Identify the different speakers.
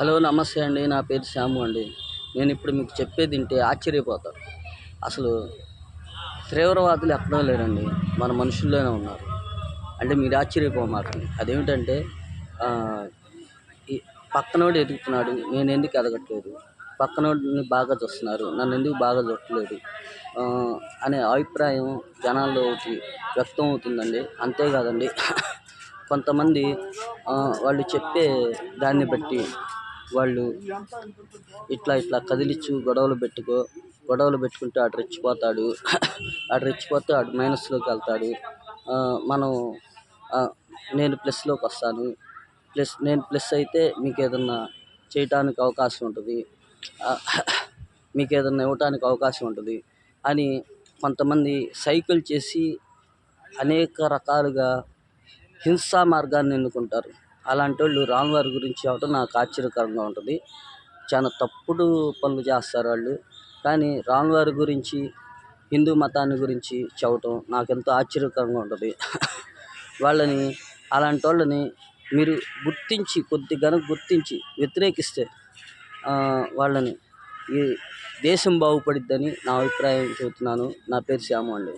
Speaker 1: Hello నమస్తే అండి. నా పేరు శ్యాము అండి. నేను ఇప్పుడు మీకు చెప్పేది వింటే ఆశ్చర్యపోతారు. అసలు తీవ్రవాదులు ఎక్కడో లేరండి. మన మనుషుల్లోనే ఉన్నారు. అంటే మీరు ఆశ్చర్యపోమాకండి. అదేమిటంటే ఆహ్, ఈ పక్కనోడు ఎదుగుతున్నాడు. నేనెందుకు ఎదగట్లేదు? పక్కనోడిని బాగా చూస్తున్నారు. నన్నెందుకు బాగా చూడట్లేదు? అనే అభిప్రాయం జనాల్లో ఒకటి వ్యక్తం అవుతుందండి. అంతే కాదండి. కొంతమంది వాళ్ళు చెప్పే దాన్ని బట్టి వాళ్ళు ఇట్లా ఇట్లా కదిలిచ్చు గొడవలు పెట్టుకుంటే ఆడు రెచ్చిపోతాడు. ఆడు రెచ్చిపోతే ఆడు మైనస్‌లోకి వెళ్తాడు. మనం ఆహ్, నేను ప్లస్‌లోకి వస్తాను. నేను ప్లస్ అయితే మీకేదన్నా చేయటానికి అవకాశం ఉంటది. ఆహ్, మీకేదన్నా ఇవ్వటానికి అవకాశం ఉంటది అని కొంతమంది సైకిల్ చేసి అనేక రకాలుగా హింసా మార్గాన్ని ఎన్నుకుంటారు. అలాంటోళ్ళు రాములవారి గురించి చెప్పడం నాకు ఆశ్చర్యకరంగా ఉంటది. చాలా తప్పుడు పనులు చేస్తారాళ్ళు. కానీ రాములవారి గురించి, హిందూ మతాన్ని గురించి చెప్పటం నాకెంతో ఆశ్చర్యకరంగా ఉంటది. వాళ్ళని అలాంటోళ్ళని మీరు గుర్తించి వ్యతిరేకిస్తే వాళ్ళని ఈ దేశం బాగుపడిద్దని నా అభిప్రాయం చెబుతున్నాను. నా పేరు శ్యాము అండి.